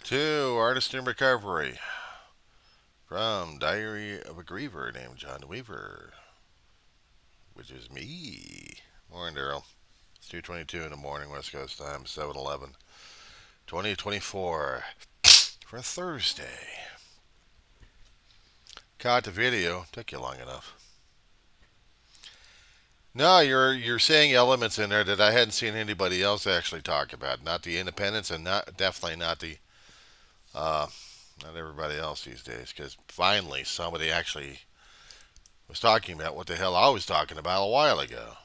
to Artist in Recovery from Diary of a Griever named John Weaver, which is me. Morning, Daryl. It's 2:22 in the morning, West Coast time, 7/11, 2024 for Thursday. Caught the video. Took you long enough. No, you're saying elements in there that I hadn't seen anybody else actually talk about. Not the independents, and not definitely not the uh, not everybody else these days. Because finally, somebody actually was talking about what the hell I was talking about a while ago.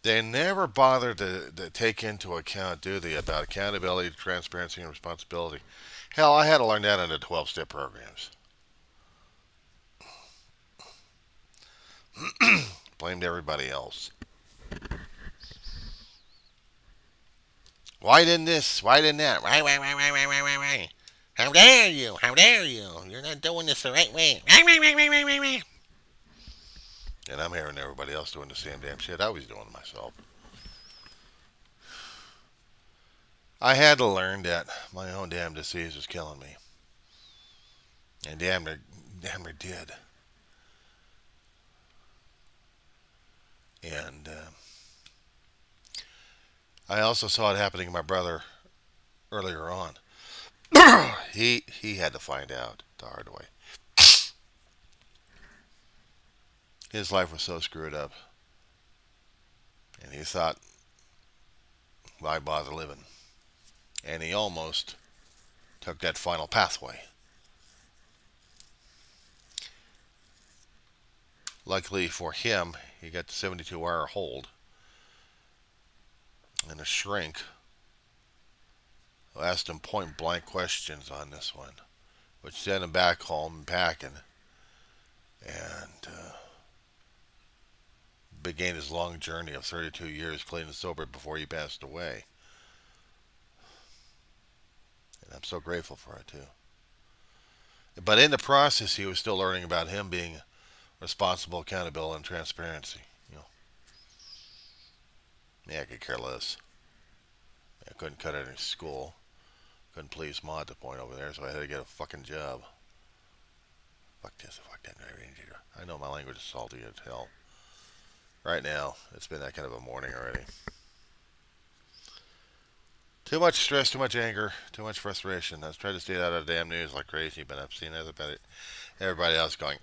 They never bother to take into account, do they, about accountability, transparency, and responsibility. Hell, I had to learn that in the 12-step programs. Blamed everybody else. Why didn't this? Why didn't that? Why? How dare you? How dare you? You're not doing this the right way. And I'm hearing everybody else doing the same damn shit I was doing to myself. I had to learn that my own damn disease was killing me. And damn near did. And I also saw it happening to my brother earlier on. he had to find out the hard way. His life was so screwed up, and he thought, why bother living? And he almost took that final pathway. Luckily for him, he got the 72-hour hold, and a shrink asked him point blank questions on this one, which sent him back home packing, and began his long journey of 32 years clean and sober before he passed away. And I'm so grateful for it too. But in the process, he was still learning about him being responsible, accountable, and transparency. You know, I could care less. I couldn't cut it in school. Couldn't please Ma at the point over there, so I had to get a fucking job. Fuck this, fuck that. I know my language is salty as hell. Right now, it's been that kind of a morning already. Too much stress, too much anger, too much frustration. I was trying to stay out of the damn news like crazy, but I've seen everybody else going,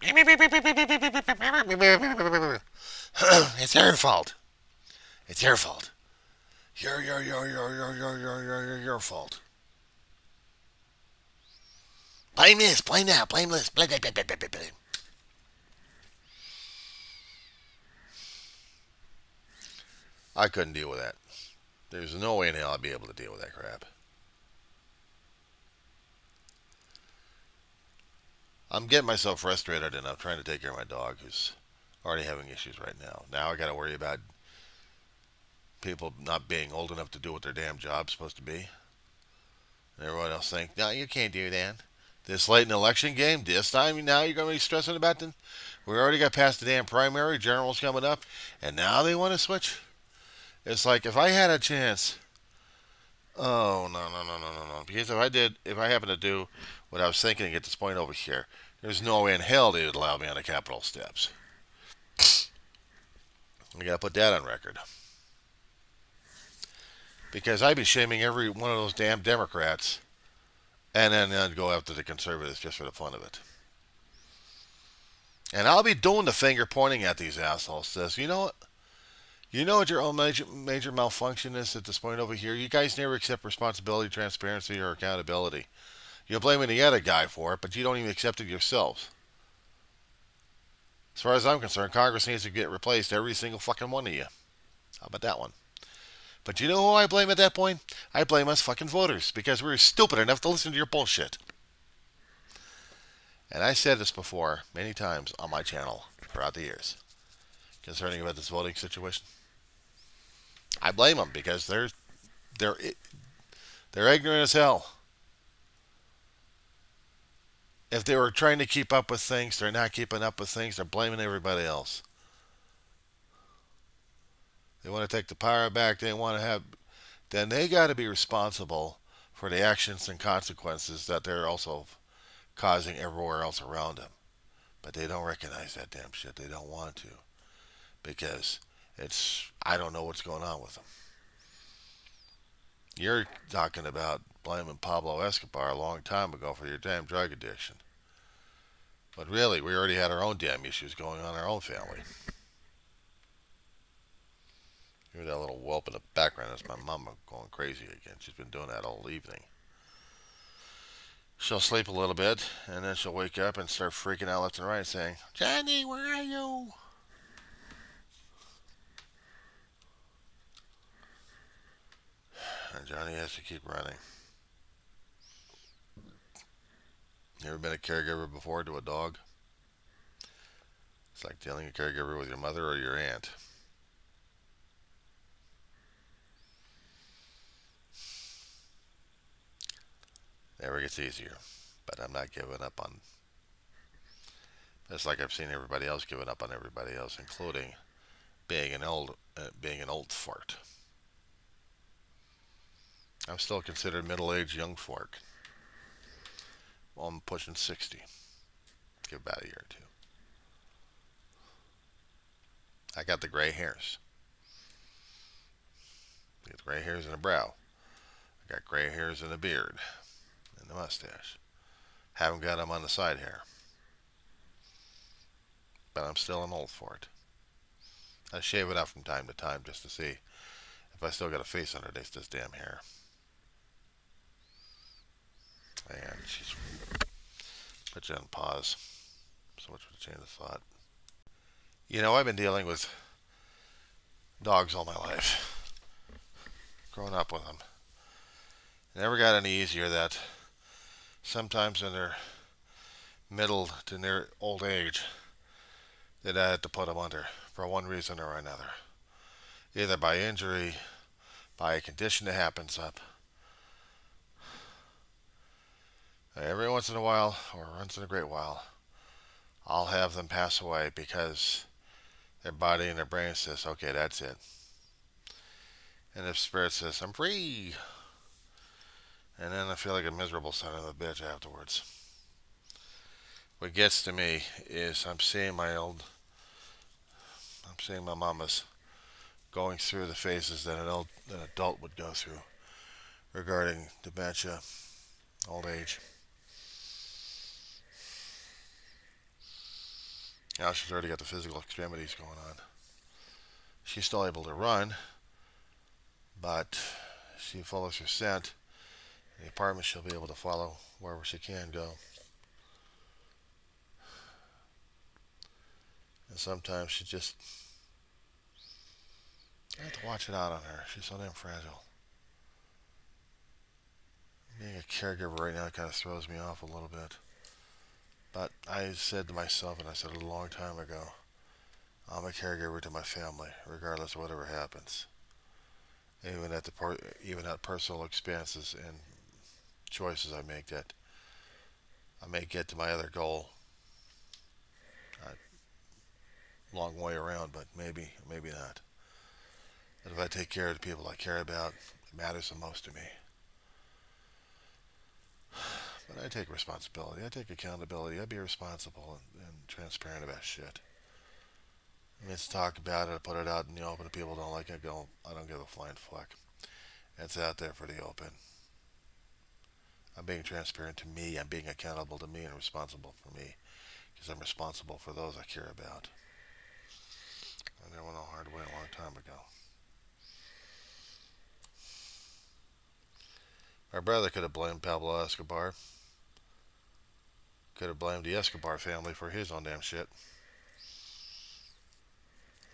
it's their fault. It's your fault. Your fault. Blame this, blame that, blame this, blame, blame, blame, blame, blame, blame. I couldn't deal with that. There's no way in hell I'd be able to deal with that crap. I'm getting myself frustrated and I'm trying to take care of my dog who's already having issues right now. Now I got to worry about people not being old enough to do what their damn job's supposed to be. And everyone else think, no, you can't do that. This late in the election game, this time now you're going to be stressing about them? We already got past the damn primary, general's coming up, and now they want to switch? It's like if I had a chance. Oh, no. Because if I happen to do what I was thinking and get this point over here, there's no way in hell they would allow me on the Capitol steps. I gotta put that on record. Because I'd be shaming every one of those damn Democrats and then I'd go after the conservatives just for the fun of it. And I'll be doing the finger pointing at these assholes. Says, you know what? You know what your own major malfunction is at this point over here? You guys never accept responsibility, transparency, or accountability. You're blaming the other guy for it, but you don't even accept it yourselves. As far as I'm concerned, Congress needs to get replaced, every single fucking one of you. How about that one? But you know who I blame at that point? I blame us fucking voters because we were stupid enough to listen to your bullshit. And I said this before many times on my channel throughout the years concerning about this voting situation. I blame them because they're ignorant as hell. If they were trying to keep up with things, they're not keeping up with things. They're blaming everybody else. They want to take the power back. They want to have then they got to be responsible for the actions and consequences that they're also causing everywhere else around them. But they don't recognize that damn shit. They don't want to because I don't know what's going on with them. You're talking about blaming Pablo Escobar a long time ago for your damn drug addiction. But really, we already had our own damn issues going on in our own family. Hear that little whelp in the background? That's my mama going crazy again. She's been doing that all evening. She'll sleep a little bit, and then she'll wake up and start freaking out left and right, saying, "Johnny, where are you?" And Johnny has to keep running. You ever been a caregiver before to a dog? It's like dealing a caregiver with your mother or your aunt. Never gets easier, but I'm not giving up on. It's like I've seen everybody else giving up on everybody else, including being an old fart. I'm still considered middle-aged young fart. Well, I'm pushing 60. Give about a year or two. I got the gray hairs. I got the gray hairs in the brow. I got gray hairs in the beard and the mustache. Haven't got them on the side hair. But I'm still an old fart. I shave it out from time to time just to see if I still got a face underneath this damn hair. And she's put you on pause. So much for the chain of thought. You know, I've been dealing with dogs all my life. Growing up with them. It never got any easier that sometimes in their middle to near old age that I had to put them under for one reason or another. Either by injury, by a condition that happens up. Every once in a while, or once in a great while, I'll have them pass away because their body and their brain says, okay, that's it. And the spirit says, I'm free. And then I feel like a miserable son of a bitch afterwards. What gets to me is I'm seeing my mamas going through the phases that an adult would go through regarding dementia, old age. Now she's already got the physical extremities going on. She's still able to run, but she follows her scent. In the apartment, she'll be able to follow wherever she can go. And sometimes I have to watch it out on her. She's so damn fragile. Being a caregiver right now kind of throws me off a little bit. But I said to myself, and I said it a long time ago, I'm a caregiver to my family, regardless of whatever happens. Even at personal expenses and choices I make that I may get to my other goal. Long way around, but maybe not. But if I take care of the people I care about, it matters the most to me. But I take responsibility. I take accountability. I be responsible and transparent about shit. Let's talk about it. I put it out in the open. If people don't like it, I don't give a flying fuck. It's out there for the open. I'm being transparent to me. I'm being accountable to me and responsible for me. Because I'm responsible for those I care about. And I went a hard way a long time ago. My brother could have blamed Pablo Escobar. Could have blamed the Escobar family for his own damn shit.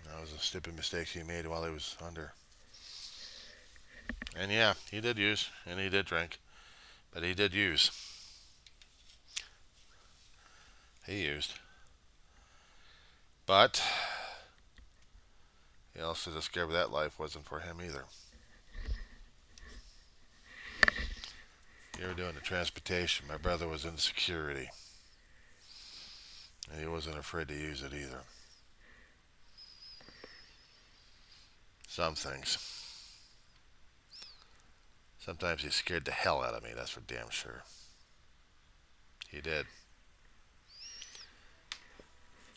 That was a stupid mistake he made while he was under. And yeah, he did use, and he did drink. But he did use. He used. But he also discovered that life wasn't for him either. You were doing the transportation. My brother was in security. And he wasn't afraid to use it either. Some things. Sometimes he scared the hell out of me, that's for damn sure. He did.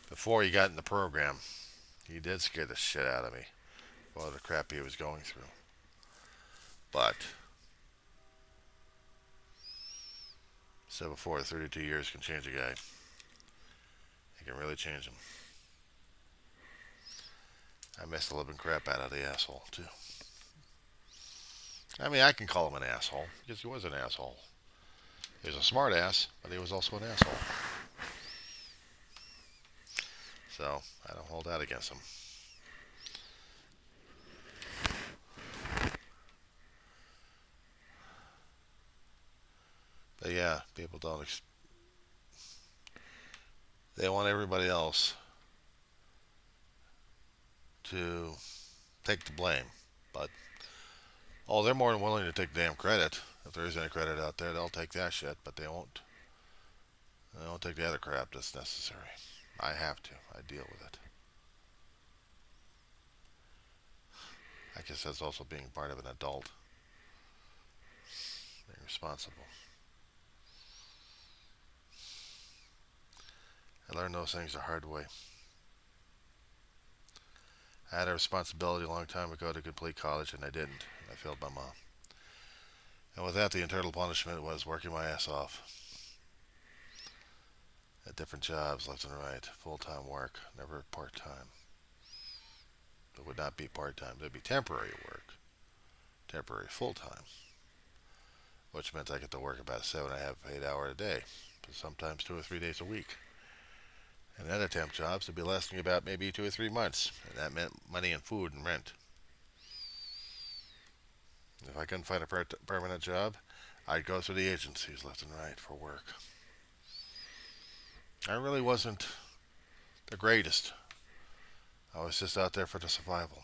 Before he got in the program, he did scare the shit out of me. All the crap he was going through. But, said before, 32 years can change a guy. It can really change him. I missed the living crap out of the asshole, too. I mean, I can call him an asshole, because he was an asshole. He was a smart ass, but he was also an asshole. So, I don't hold that against him. But yeah, people don't. They want everybody else to take the blame. But, oh, they're more than willing to take damn credit. If there is any credit out there, they'll take that shit, but they won't. They won't take the other crap that's necessary. I have to. I deal with it. I guess that's also being part of an adult. Being responsible. I learned those things the hard way. I had a responsibility a long time ago to complete college, and I didn't. I failed my mom. And with that, the internal punishment was working my ass off at different jobs, left and right, full-time work, never part-time. It would not be part-time. It would be temporary work, temporary full-time, which meant I get to work about 7.5, 8 hours a day, but sometimes 2 or 3 days a week. And other temp jobs would be lasting about maybe 2 or 3 months, and that meant money and food and rent. If I couldn't find a permanent job, I'd go through the agencies left and right for work. I really wasn't the greatest. I was just out there for the survival.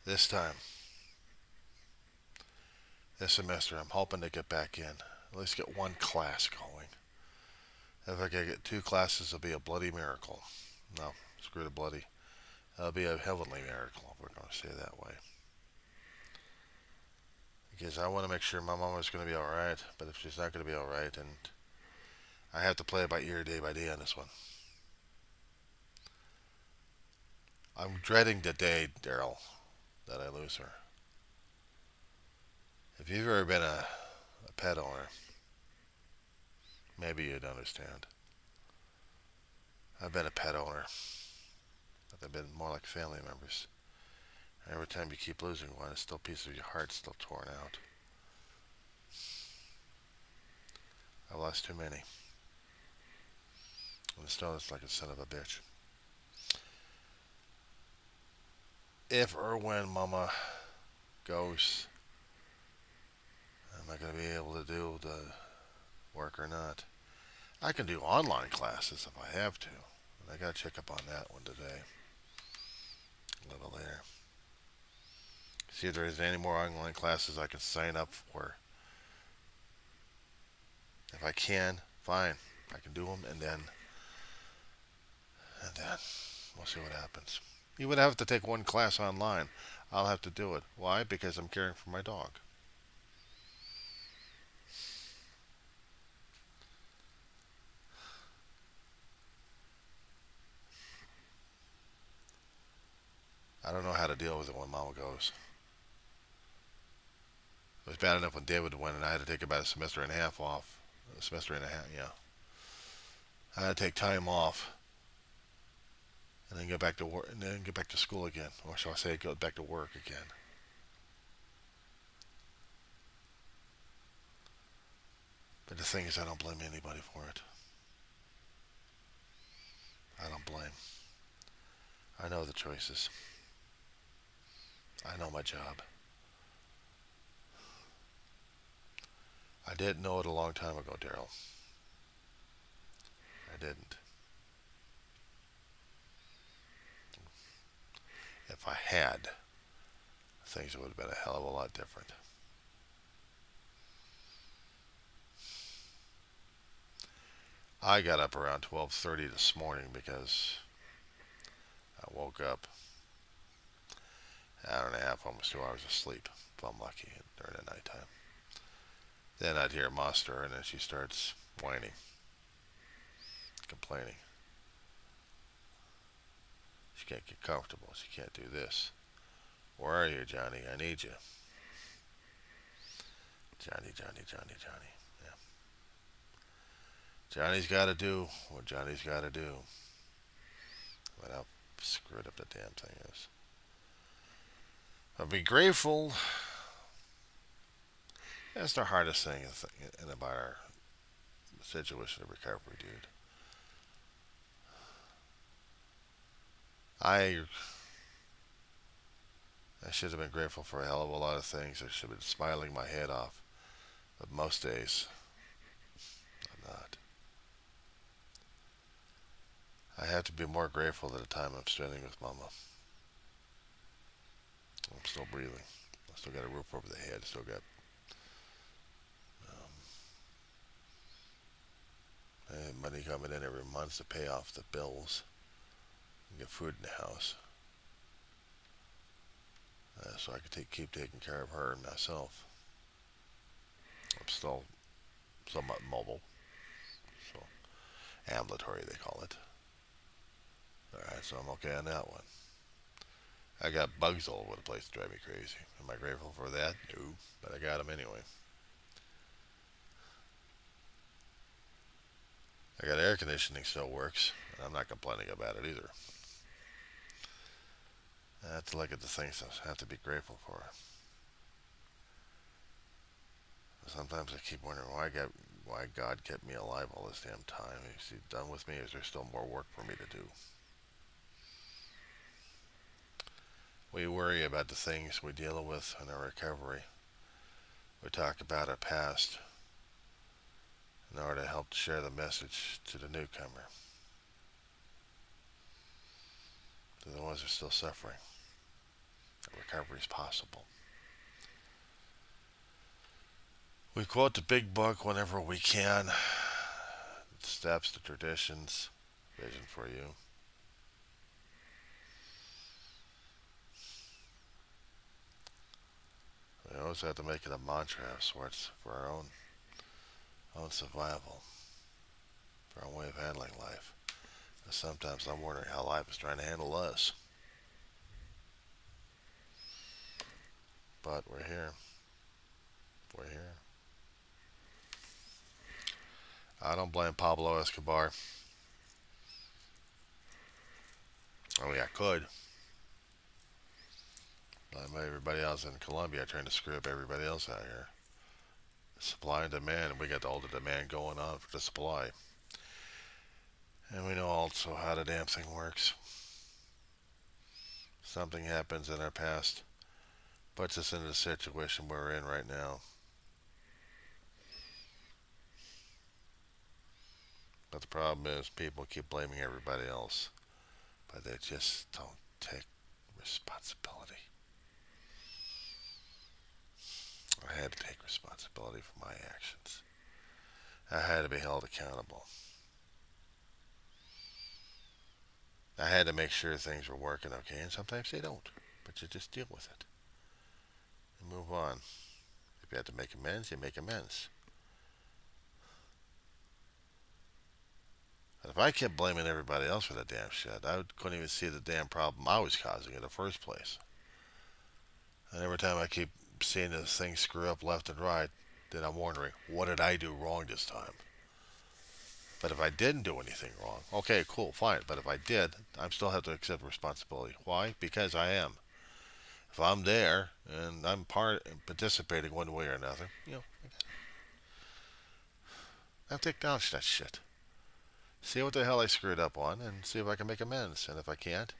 This time, this semester, I'm hoping to get back in. At least get one class going. If I can get 2 classes, it'll be a bloody miracle. No, screw the bloody. It'll be a heavenly miracle, if we're going to say it that way. Because I want to make sure my mama's going to be alright, but if she's not going to be alright, and I have to play it by ear day by day on this one. I'm dreading the day, Daryl, that I lose her. If you've ever been a pet owner, maybe you'd understand. I've been a pet owner, but they've been more like family members. Every time you keep losing one, it's still a piece of your heart still torn out. I've lost too many. And still, it's like a son of a bitch. If or when Mama goes, am I going to be able to do the work or not? I can do online classes if I have to. And I got to check up on that one today. A little later. See if there's any more online classes I can sign up for. If I can, fine. I can do them, and then we'll see what happens. You would have to take one class online. I'll have to do it. Why? Because I'm caring for my dog. I don't know how to deal with it when Mama goes. It was bad enough when David went, and I had to take about a semester and a half off. A semester and a half, yeah. I had to take time off, and then get back to work, and then get back to school again, or shall I say, go back to work again. But the thing is, I don't blame anybody for it. I don't blame. I know the choices. I know my job. I didn't know it a long time ago, Daryl. I didn't. If I had, things would have been a hell of a lot different. I got up around 12:30 this morning because I woke up hour and a half, almost 2 hours of sleep, if I'm lucky, during the nighttime. Then I'd hear muster, and then she starts whining, complaining. She can't get comfortable. She can't do this. Where are you, Johnny? I need you. Johnny, Johnny, Johnny, Johnny. Yeah. Johnny's got to do what Johnny's got to do. But how screwed up the damn thing is. I'll be grateful. That's the hardest thing in about our situation of recovery, dude. I I should have been grateful for a hell of a lot of things. I should have been smiling my head off. But most days, I'm not. I have to be more grateful for the time I'm spending with Mama. I'm still breathing. I still got a roof over the head. I still got money coming in every month to pay off the bills and get food in the house. So I can keep taking care of her and myself. I'm still somewhat mobile, so ambulatory they call it. All right, so I'm okay on that one. I got bugs all over the place to drive me crazy. Am I grateful for that? No, but I got them anyway. I got air conditioning still works, and I'm not complaining about it either. I have to look at the things I have to be grateful for. Sometimes I keep wondering why God kept me alive all this damn time. Is He done with me? Is there still more work for me to do? We worry about the things we deal with in our recovery. We talk about our past in order to help share the message to the newcomer, to the ones who are still suffering. That recovery is possible. We quote the big book whenever we can. The steps, the traditions, vision for you. We always have to make it a mantra of sorts for our own survival, for our own way of handling life. And sometimes I'm wondering how life is trying to handle us. But we're here. We're here. I don't blame Pablo Escobar. I mean, I could. Blame everybody else in Colombia trying to screw up everybody else out here. Supply and demand, and we got all the demand going on for the supply. And we know also how the damn thing works. Something happens in our past, puts us into the situation we're in right now. But the problem is people keep blaming everybody else, but they just don't take responsibility. I had to take responsibility for my actions. I had to be held accountable. I had to make sure things were working okay, and sometimes they don't. But you just deal with it and move on. If you have to make amends, you make amends. But if I kept blaming everybody else for the damn shit, couldn't even see the damn problem I was causing in the first place. And every time I keep seeing this thing screw up left and right, then I'm wondering, what did I do wrong this time? But if I didn't do anything wrong, okay, cool, fine. But if I did, I still have to accept responsibility. Why? Because I am. If I'm there and I'm participating one way or another, I have to acknowledge that shit. See what the hell I screwed up on and see if I can make amends. And if I can't,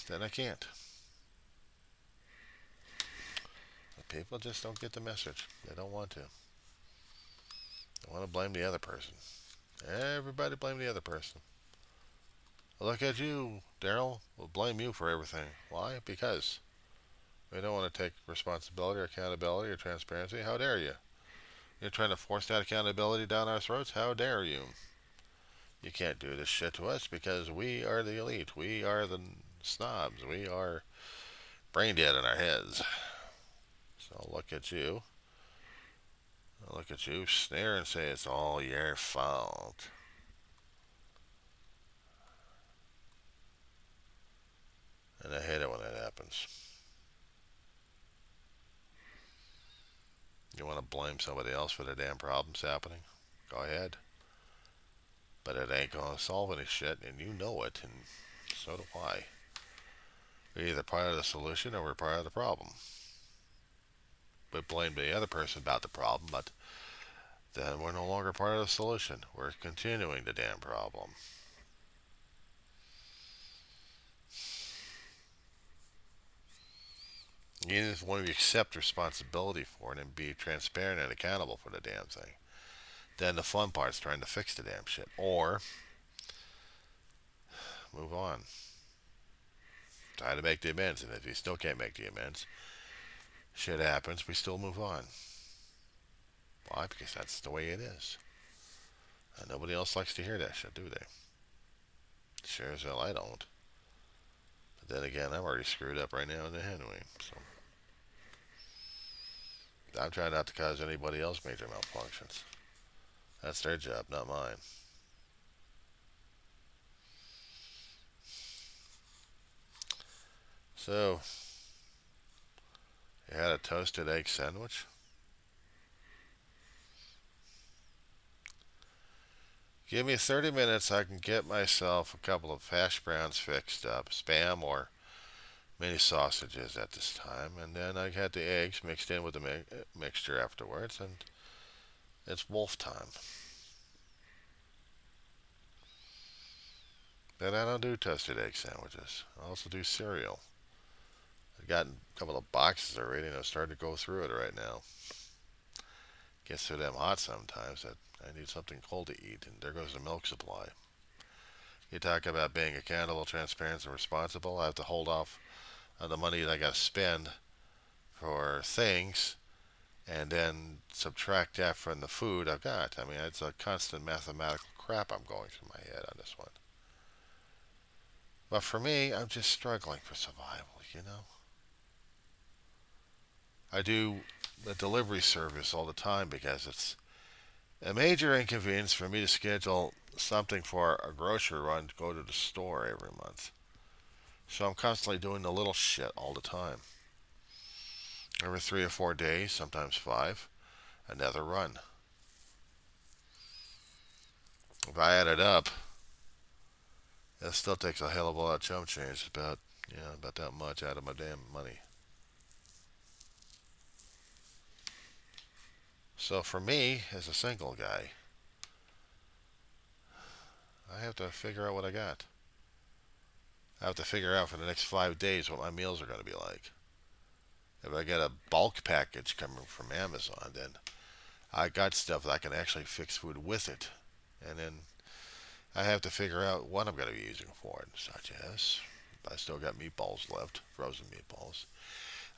then I can't. But people just don't get the message. They don't want to. They want to blame the other person. Everybody blame the other person. Look at you, Daryl. We'll blame you for everything. Why? Because we don't want to take responsibility or accountability or transparency. How dare you? You're trying to force that accountability down our throats? How dare you? You can't do this shit to us because we are the elite. We are the snobs. We are brain dead in our heads. So look at you, snare and say it's all your fault. And I hate it when that happens. You want to blame somebody else for the damn problems happening? Go ahead. But it ain't gonna solve any shit, and you know it, and so do I. We're either part of the solution or we're part of the problem. We blame the other person about the problem, but then we're no longer part of the solution. We're continuing the damn problem. You just want to accept responsibility for it and be transparent and accountable for the damn thing. Then the fun part's trying to fix the damn shit. Or move on. Try to make the amends. And if you still can't make the amends, shit happens, we still move on. Why? Because that's the way it is. And nobody else likes to hear that shit, do they? Sure as hell I don't. But then again, I'm already screwed up right now in the anyway. So I'm trying not to cause anybody else major malfunctions. That's their job, not mine. So, you had a toasted egg sandwich? Give me 30 minutes, I can get myself a couple of hash browns fixed up, spam or mini sausages at this time, and then I had the eggs mixed in with the mixture afterwards, and it's wolf time. But I don't do toasted egg sandwiches. I also do cereal. I've gotten a couple of boxes already, and I'm starting to go through it right now. Gets so damn hot sometimes that I need something cold to eat, and there goes the milk supply. You talk about being accountable, transparent, and responsible. I have to hold off on the money that I got to spend for things and then subtract that from the food I've got. I mean, it's a constant mathematical crap I'm going through my head on this one. But for me, I'm just struggling for survival. I do the delivery service all the time because it's a major inconvenience for me to schedule something for a grocery run to go to the store every month. So I'm constantly doing the little shit all the time. Every 3 or 4 days, sometimes five, another run. If I add it up, it still takes a hell of a lot of chump change. About that much out of my damn money. So for me, as a single guy, I have to figure out what I got. I have to figure out for the next 5 days what my meals are going to be like. If I get a bulk package coming from Amazon, then I got stuff that I can actually fix food with it. And then I have to figure out what I'm going to be using for it, such as I still got meatballs left, frozen meatballs.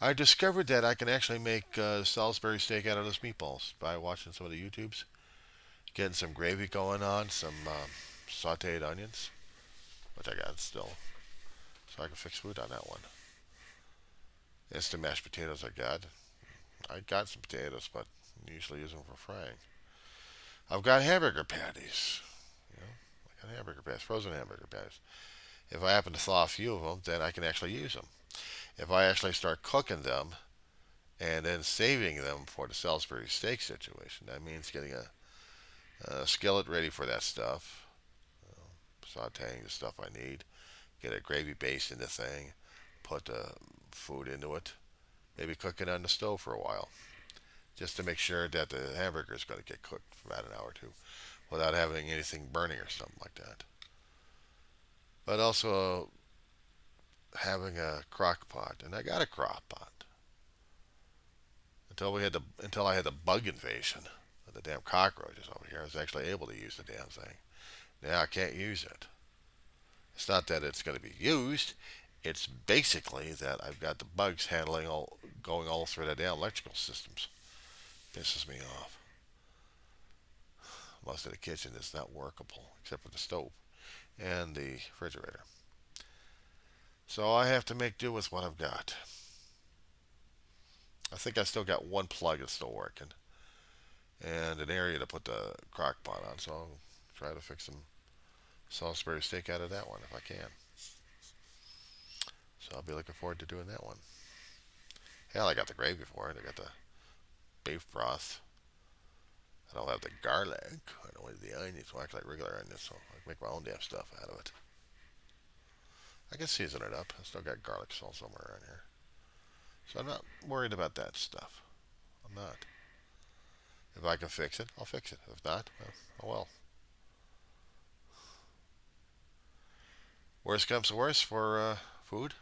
I discovered that I can actually make Salisbury steak out of those meatballs by watching some of the YouTubes. Getting some gravy going on, some sauteed onions, which I got still. So I can fix food on that one. It's the mashed potatoes I got. I got some potatoes, but usually use them for frying. I've got hamburger patties. I got hamburger patties, frozen hamburger patties. If I happen to thaw a few of them, then I can actually use them. If I actually start cooking them and then saving them for the Salisbury steak situation, that means getting a skillet ready for that stuff, sauteing the stuff I need, get a gravy base in the thing, put the food into it, maybe cook it on the stove for a while, just to make sure that the hamburger is going to get cooked for about an hour or two without having anything burning or something like that. But also having a crock pot, and I got a crock pot until I had the bug invasion of the damn cockroaches over here. I was actually able to use the damn thing. Now I can't use it. It's not that it's going to be used. It's basically that I've got the bugs going all through the damn electrical systems. Pisses me off. Most of the kitchen is not workable except for the stove and the refrigerator. So I have to make do with what I've got. I think I still got one plug that's still working and an area to put the crock pot on. So I'll try to fix some Salisbury steak out of that one if I can. So I'll be looking forward to doing that one. Hell, I got the gravy for it. I got the beef broth. I don't have the garlic. I don't have the onions. So I like regular onions, so I can make my own damn stuff out of it. I can season it up. I still got garlic salt somewhere around here. So I'm not worried about that stuff. I'm not. If I can fix it, I'll fix it. If not, well, oh well. Worst comes to worst for food,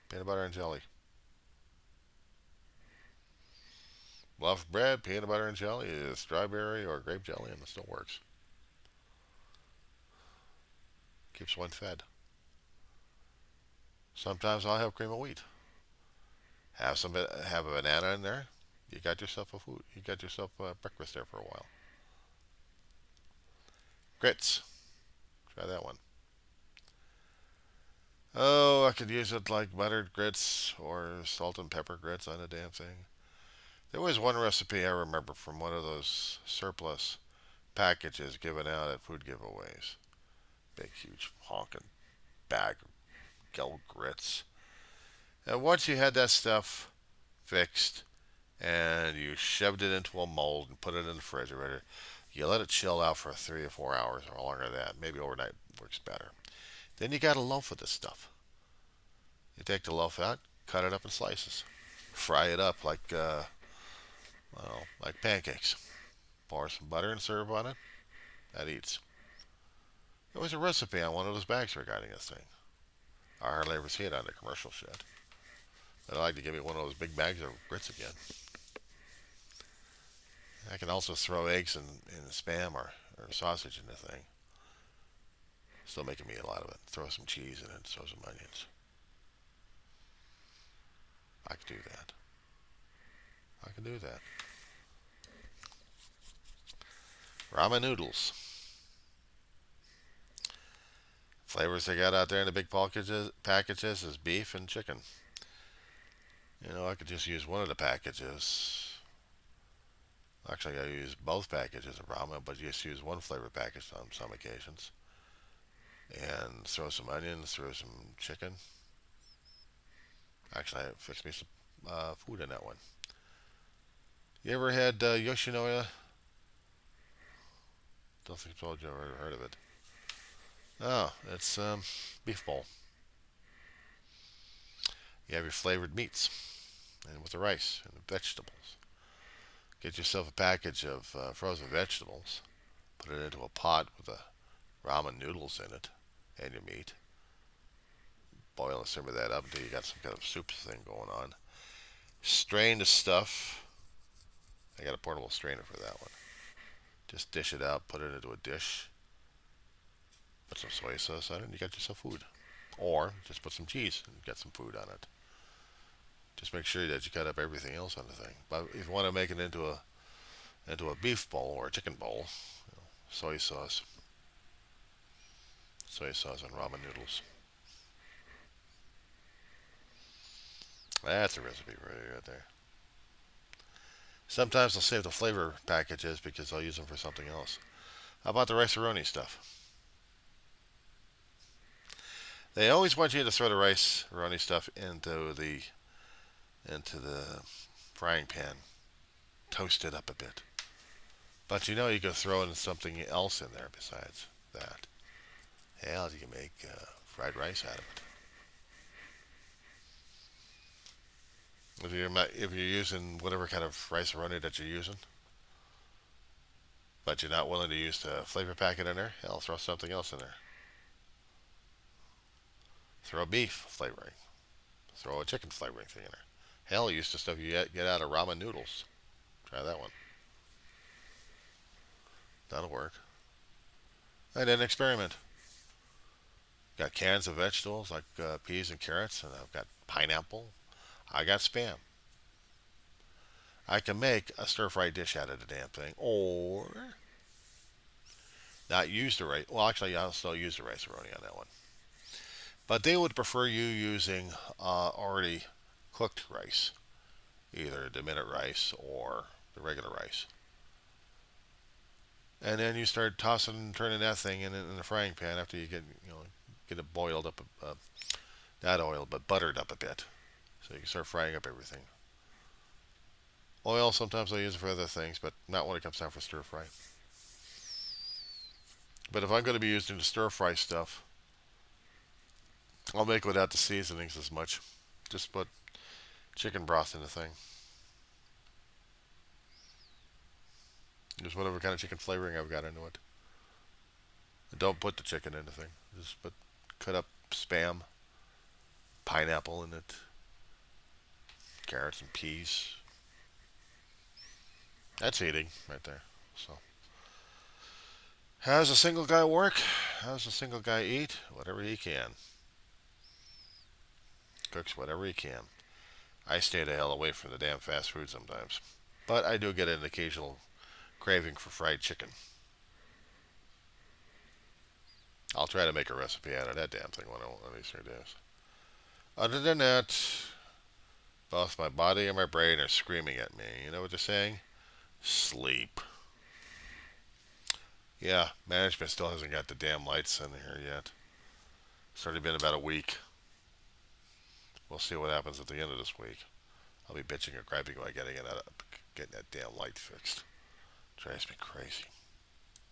peanut butter and jelly. Bluff bread, peanut butter and jelly, is strawberry or grape jelly, and it still works. Keeps one fed. Sometimes I'll have cream of wheat. Have a banana in there. You got yourself a food. You got yourself a breakfast there for a while. Grits. Try that one. Oh, I could use it like buttered grits or salt and pepper grits on a damn thing. There was one recipe I remember from one of those surplus packages given out at food giveaways. Big, huge, honking bag of gel grits. And once you had that stuff fixed and you shoved it into a mold and put it in the refrigerator, you let it chill out for 3 or 4 hours or longer than that. Maybe overnight works better. Then you got a loaf of this stuff. You take the loaf out, cut it up in slices, fry it up like like pancakes. Pour some butter and syrup on it. That eats. There was a recipe on one of those bags regarding this thing. I hardly ever see it on the commercial shit. I'd like to give me one of those big bags of grits again. I can also throw eggs in spam or sausage in the thing. Still making me a lot of it. Throw some cheese in it, throw some onions. I can do that. I can do that. Ramen noodles. Flavors they got out there in the big packages is beef and chicken. I could just use one of the packages. Actually, I use both packages of ramen, but just use one flavor package on some occasions. And throw some onions, throw some chicken. Actually, I fixed me some food in that one. You ever had Yoshinoya? Don't think I've ever heard of it. Oh, it's beef bowl. You have your flavored meats, and with the rice and the vegetables. Get yourself a package of frozen vegetables. Put it into a pot with the ramen noodles in it and your meat. Boil and simmer that up until you got some kind of soup thing going on. Strain the stuff. I got a portable strainer for that one. Just dish it out, put it into a dish. Put some soy sauce on it, and you got yourself food. Or just put some cheese and get some food on it. Just make sure that you cut up everything else on the thing. But if you want to make it into a beef bowl or a chicken bowl, soy sauce and ramen noodles. That's a recipe right there. Sometimes I'll save the flavor packages because I'll use them for something else. How about the rice-a-roni stuff? They always want you to throw the rice-a-roni stuff into the frying pan, toast it up a bit. But you could throw in something else in there besides that. Hell, you can make fried rice out of it. If you're using whatever kind of rice-a-roni that you're using, but you're not willing to use the flavor packet in there, hell, throw something else in there. Throw beef flavoring. Throw a chicken flavoring thing in there. Hell, use the stuff you get out of ramen noodles. Try that one. That'll work. And then experiment. Got cans of vegetables like peas and carrots, and I've got pineapple. I got spam. I can make a stir-fry dish out of the damn thing, or not use the rice. Well, actually, I'll still use the rice-a-roni on that one. But they would prefer you using already cooked rice, either the minute rice or the regular rice. And then you start tossing and turning that thing in the frying pan after you get it boiled up, not oiled but buttered up a bit, so you can start frying up everything. Oil sometimes I use it for other things, but not when it comes time for stir fry. But if I'm going to be using the stir fry stuff, I'll make it without the seasonings as much. Just put chicken broth in the thing. Just whatever kind of chicken flavoring I've got into it. Don't put the chicken in the thing. Just put cut up spam, pineapple in it, carrots and peas. That's eating right there. So, how does a single guy work? How does a single guy eat? Whatever he can. Cooks whatever he can. I stay the hell away from the damn fast food sometimes. But I do get an occasional craving for fried chicken. I'll try to make a recipe out of that damn thing one of these 3 days. Other than that, both my body and my brain are screaming at me. You know what they're saying? Sleep. Yeah, management still hasn't got the damn lights in here yet. It's already been about a week. We'll see what happens at the end of this week. I'll be bitching or griping about getting that damn light fixed. Drives me crazy.